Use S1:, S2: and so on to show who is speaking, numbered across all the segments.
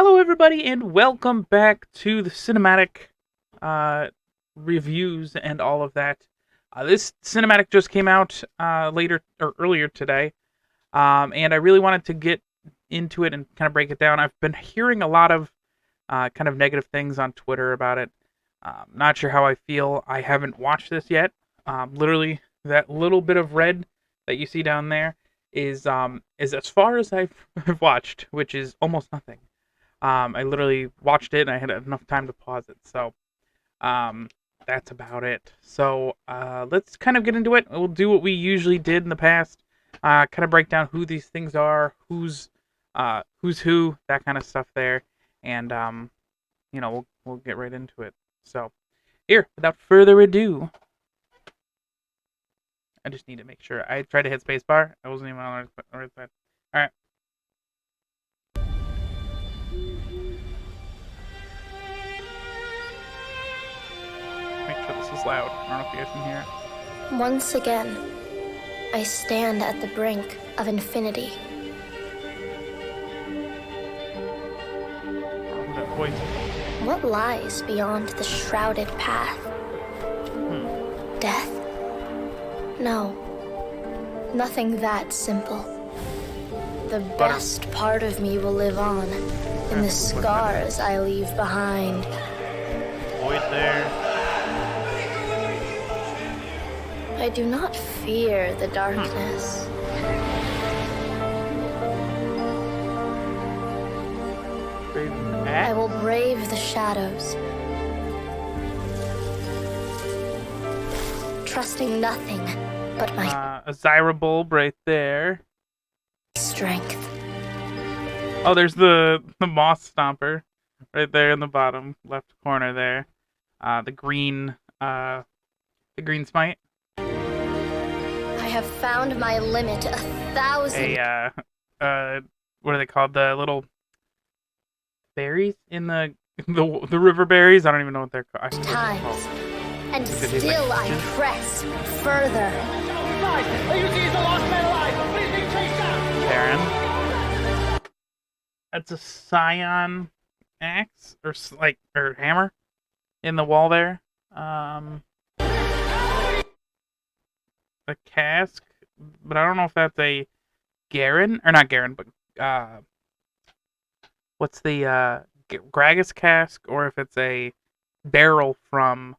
S1: Hello, everybody, and welcome back to the cinematic uh, reviews and all of that. This cinematic just came out later or earlier today, and I really wanted to get into it and kind of break it down. I've been hearing a lot of kind of negative things on Twitter about it. Not sure how I feel. I haven't watched this yet. Literally, that little bit of red that you see down there is as far as I've watched, which is almost nothing. I literally watched it and I had enough time to pause it. So um, that's about it. So let's kind of get into it. We'll do what we usually did in the past. Kind of break down who these things are, who's who, that kind of stuff there, and we'll get right into it. So here, without further ado, I just need to make sure I tried to hit spacebar. I wasn't even on the right side. All right. Make sure this is loud. I don't know if you guys can hear it.
S2: Once again, I stand at the brink of infinity.
S1: That voice.
S2: What lies beyond the shrouded path? Death? No. Nothing that simple. The best part of me will live on in the scars I leave behind.
S1: Void there.
S2: I do not fear the darkness. I will brave the shadows, trusting nothing but my
S1: A Zyra bulb right there.
S2: strength.
S1: Oh, there's the moss stomper right there in the bottom left corner there. The green smite.
S2: I have found my limit 1,000.
S1: What are they called? The little berries in the river berries. I don't even know what they're called.
S2: Times. And still I press further.
S1: Baron. That's a scion axe or hammer in the wall there. A cask, but I don't know if that's a Garen or not Garen, but what's the Gragas cask, or if it's a barrel from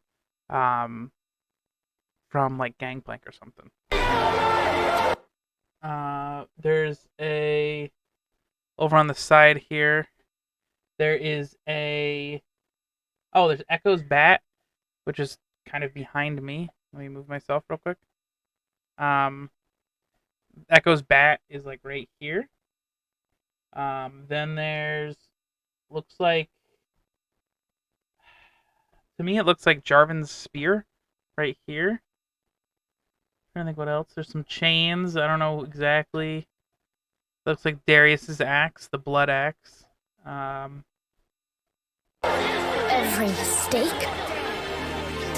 S1: like Gangplank or something. There's a over on the side here. There is there's Echo's bat, which is kind of behind me. Let me move myself real quick. Echo's bat is like right here. Then there's looks like to me it looks like Jarvan's spear right here. I don't think what else. There's some chains. I don't know exactly. Looks like Darius's axe, the blood axe.
S2: Every mistake.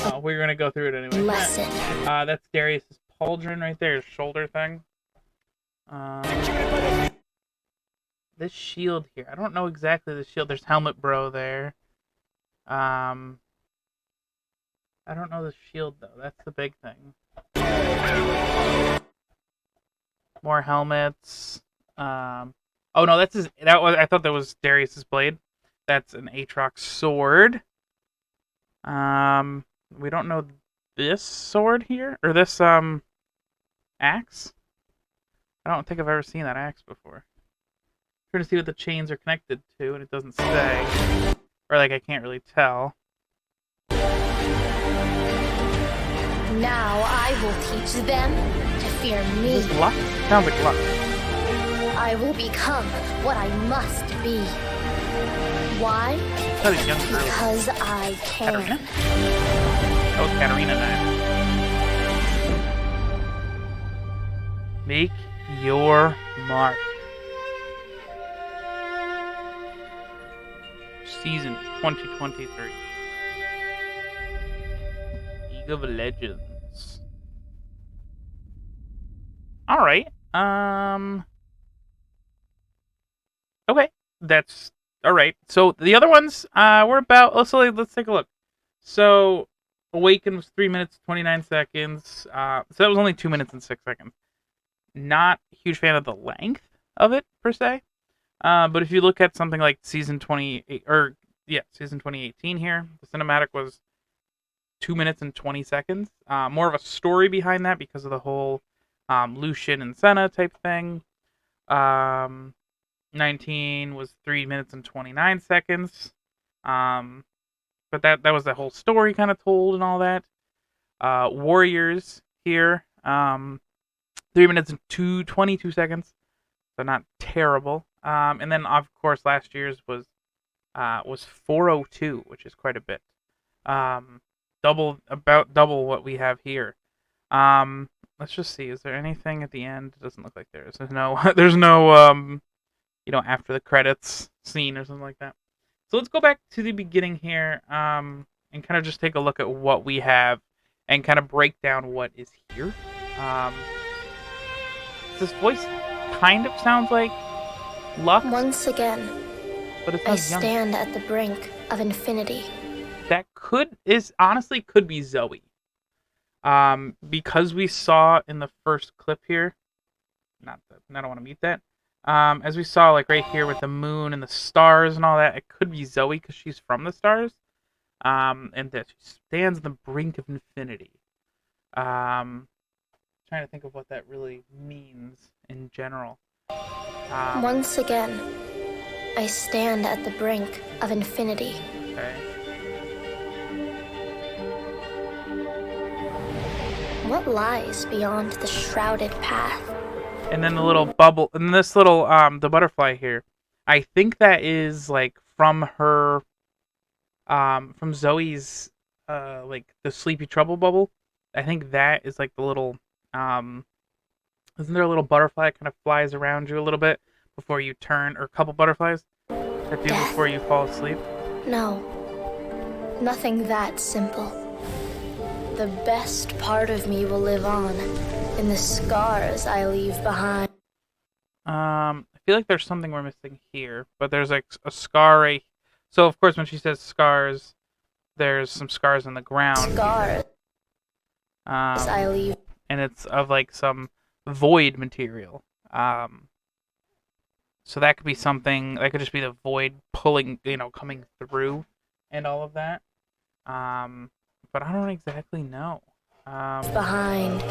S1: Oh, we're gonna go through it anyway.
S2: Lesson.
S1: That's Darius's pauldron right there, his shoulder thing. This shield here. I don't know exactly the shield. There's Helmet Bro there. I don't know the shield though. That's the big thing. More helmets. Oh no, that's his. I thought that was Darius's blade. That's an Aatrox sword. We don't know this sword here or this axe. I don't think I've ever seen that axe before. I'm trying to see what the chains are connected to, and it doesn't say, or like I can't really tell.
S2: Now I will teach them to fear me.
S1: Is this luck? Sounds like luck.
S2: I will become what I must be. Why?
S1: That is young girl.
S2: Because I can.
S1: Katarina? That was Katarina then. Make your mark. Season 2023. League of Legends. Alright. Okay. That's all right. So the other ones were about. Let's take a look. So Awaken was 3 minutes 29 seconds. So that was only 2 minutes and 6 seconds. Not a huge fan of the length of it per se. But if you look at something like season 28 or season 2018 here, the cinematic was 2 minutes and 20 seconds. More of a story behind that because of the whole Lucian and Senna type thing. 19 was 3 minutes and 29 seconds. But that was the whole story kind of told and all that. Warriors here, 3 minutes and 22 seconds, so not terrible. And then of course last year's was 4:02, which is quite a bit. About double what we have here. Let's just see. Is there anything at the end? It doesn't look like there is. There's no after the credits scene or something like that. So let's go back to the beginning here, and kind of just take a look at what we have, and kind of break down what is here. This voice kind of sounds like Lux.
S2: Once again,
S1: but it
S2: I
S1: sounds young.
S2: stand at the brink of infinity.
S1: That honestly could be Zoe. Because we saw in the first clip here, I don't want to mute that. As we saw, like right here with the moon and the stars and all that, it could be Zoe because she's from the stars. And that she stands on the brink of infinity. Trying to think of what that really means in general.
S2: Once again, I stand at the brink of infinity.
S1: Okay.
S2: What lies beyond the shrouded path?
S1: And then the little bubble, and this little the butterfly here. I think that is like from her, from Zoe's, like the Sleepy Trouble bubble. I think that is like the little, isn't there a little butterfly that kind of flies around you a little bit before you turn, or a couple butterflies that do
S2: Death.
S1: before you fall asleep?
S2: No, nothing that simple. The best part of me will live on in the scars I leave behind.
S1: I feel like there's something we're missing here, but there's like a scar right. So of course when she says scars, there's some scars on the ground.
S2: Scars I leave.
S1: And it's of like some void material. So that could be something. That could just be the void pulling, coming through, and all of that. But I don't exactly know.
S2: Behind.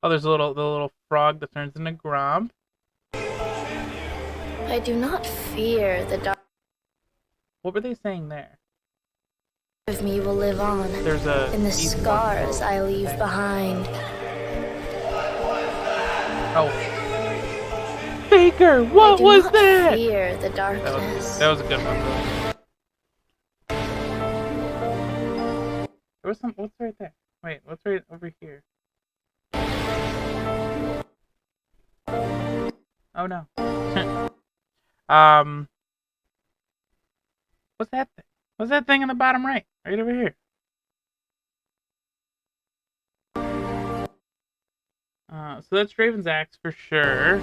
S1: Oh, there's the little frog that turns into Grom.
S2: I do not fear the dark
S1: What were they saying there?
S2: of me will live on
S1: There's a
S2: in the scars I leave behind.
S1: Oh, Baker, what
S2: I do
S1: was
S2: not
S1: that?
S2: fear the darkness.
S1: That was a good one. There was some. What's right there? Wait, what's right over here? Oh no. What's that thing? What's that thing in the bottom right? Right over here. So that's Draven's axe for sure.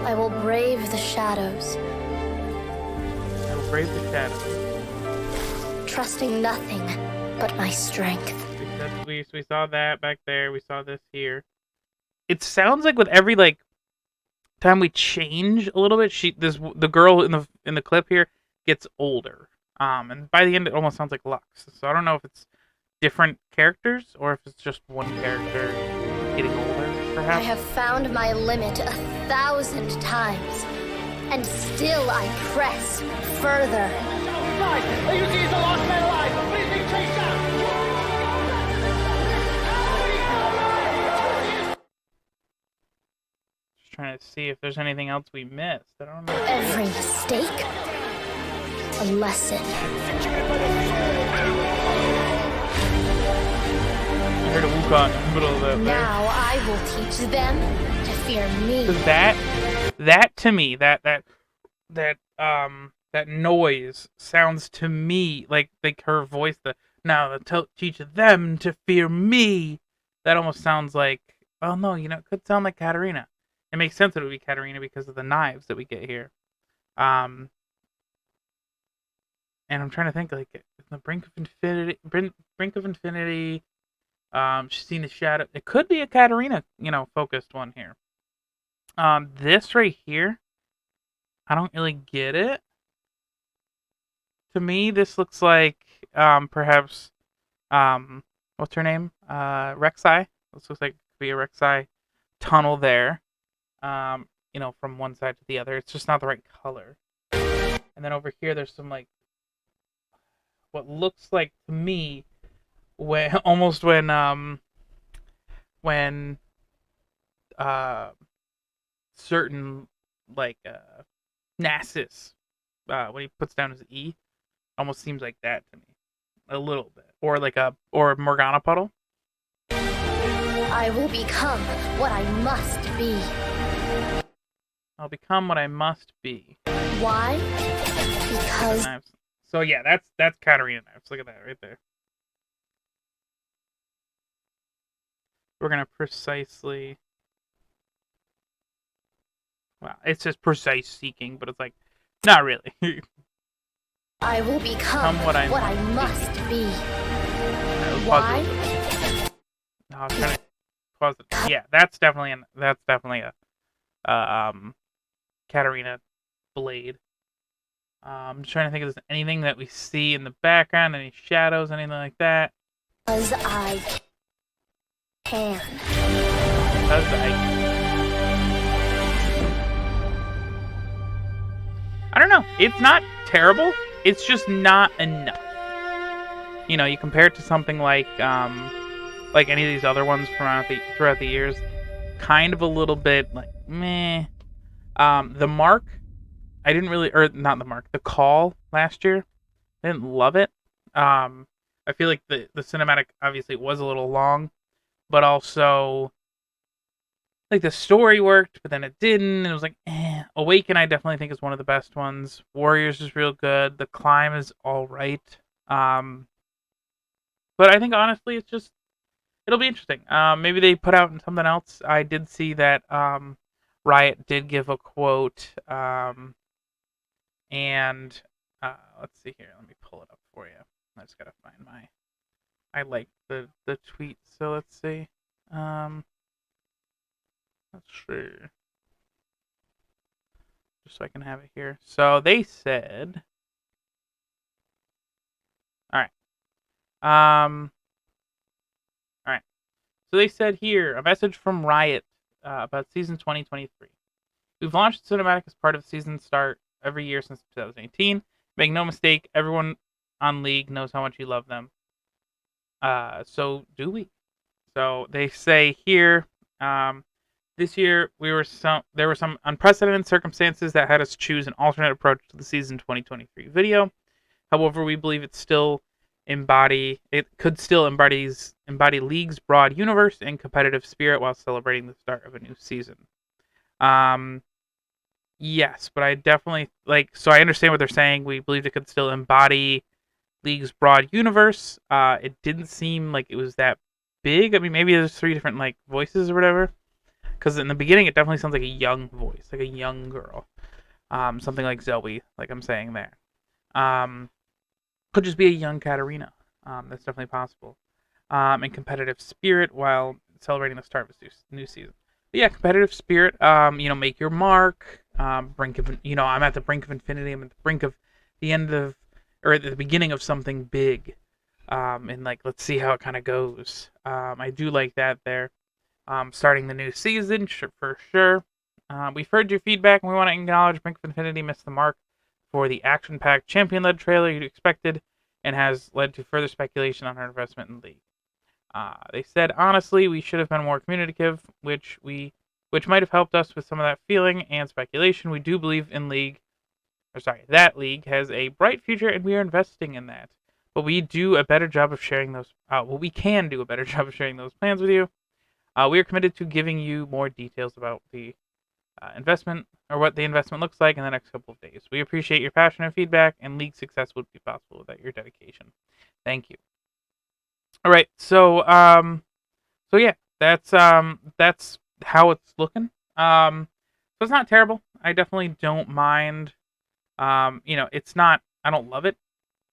S2: I will brave the shadows,
S1: I will brave the shadows.
S2: trusting nothing but my strength.
S1: We saw that back there. We saw this here. It sounds like with every like time we change a little bit, the girl in the clip here gets older. And by the end, it almost sounds like Lux. So I don't know if it's different characters or if it's just one character getting older, perhaps.
S2: I have found my limit 1,000 times, and still I press further.
S3: Yuki is the last man alive! Please be chased down!
S1: Just trying to see if there's anything else we missed. I don't know.
S2: Every mistake, a lesson.
S1: I heard a Wukong in the middle of that.
S2: Now I will teach them to fear me.
S1: Because that to me, that noise sounds to me like her voice. Teach them to fear me. That almost sounds like, oh no, it could sound like Katarina. it makes sense that it would be Katarina because of the knives that we get here. Um, and I'm trying to think like the brink of infinity. She's seen the shadow. It could be a Katarina, focused one here. This right here, I don't really get it. To me, this looks like perhaps what's her name? Rek'Sai. This looks like it could be a Rek'Sai tunnel there. From one side to the other. It's just not the right color. And then over here, there's some like what looks like to me when almost when certain like Nasus when he puts down his E almost seems like that to me a little bit, or like or Morgana puddle.
S2: I will become what I must be.
S1: I'll become what I must be.
S2: Why? Because.
S1: So yeah, that's Katarina knives. Look at that right there. We're gonna precisely. Well, it says precise seeking, but it's like, not really.
S2: I will become what I must be. Why?
S1: No, I was trying to pause it. Yeah, that's definitely a Katarina blade. I'm just trying to think if there's anything that we see in the background, any shadows, anything like that.
S2: Because I can.
S1: Because I don't know. It's not terrible. It's just not enough. You compare it to something like any of these other ones throughout the years, kind of a little bit like meh. The Mark, I didn't really, or not the Mark, the Call last year, I didn't love it. I feel like the cinematic obviously was a little long, but also like the story worked, but then it didn't. And it was like, eh. Awaken, I definitely think is one of the best ones. Warriors is real good. The Climb is all right. But I think honestly, it'll be interesting. Maybe they put out something else. I did see that Riot did give a quote. And let's see here. Let me pull it up for you. I just gotta find I like the tweet. So let's see. Let's see. Just so I can have it here. So they said. All right. All right. So they said here a message from Riot about season 2023. We've launched cinematic as part of season start every year since 2018. Make no mistake, everyone on League knows how much you love them. So do we? So they say here, this year there were some unprecedented circumstances that had us choose an alternate approach to the season 2023 video. However, we believe it could still embody League's broad universe and competitive spirit while celebrating the start of a new season. Yes, but I definitely so I understand what they're saying. We believe it could still embody League's broad universe. It didn't seem like it was that big. I mean, maybe there's 3 different voices or whatever. Because in the beginning, it definitely sounds like a young voice, like a young girl. Something like Zoe, like I'm saying there. Could just be a young Katarina. That's definitely possible. And competitive spirit while celebrating the start of a new season. But yeah, competitive spirit. Make your mark. Brink of, I'm at the brink of infinity. I'm at the brink of the end of, or at the beginning of something big. And let's see how it kind of goes. I do like that there. Starting the new season for sure. We've heard your feedback and we want to acknowledge Brink of Infinity missed the mark for the action-packed champion-led trailer you expected and has led to further speculation on our investment in League. They said, honestly, we should have been more communicative, which might have helped us with some of that feeling and speculation. We do believe that League has a bright future and we are investing in that. But we do a better job of sharing those. We can do a better job of sharing those plans with you. We are committed to giving you more details about the investment or what the investment looks like in the next couple of days. We appreciate your passion and feedback, and League success would be possible without your dedication. Thank you. All right, so yeah, that's how it's looking. So it's not terrible. I definitely don't mind. It's not. I don't love it,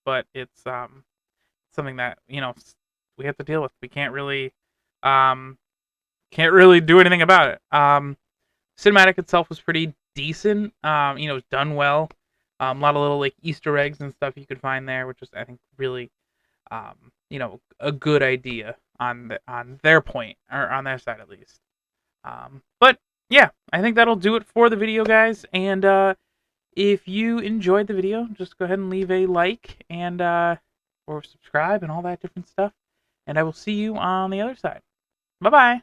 S1: but it's something that we have to deal with. We um can't really do anything about it. Cinematic itself was pretty decent. It was done well. A lot of little like Easter eggs and stuff you could find there, which is I think really a good idea on their point or on their side at least. But yeah, I think that'll do it for the video, guys. And if you enjoyed the video, just go ahead and leave a like and or subscribe and all that different stuff. And I will see you on the other side. Bye bye.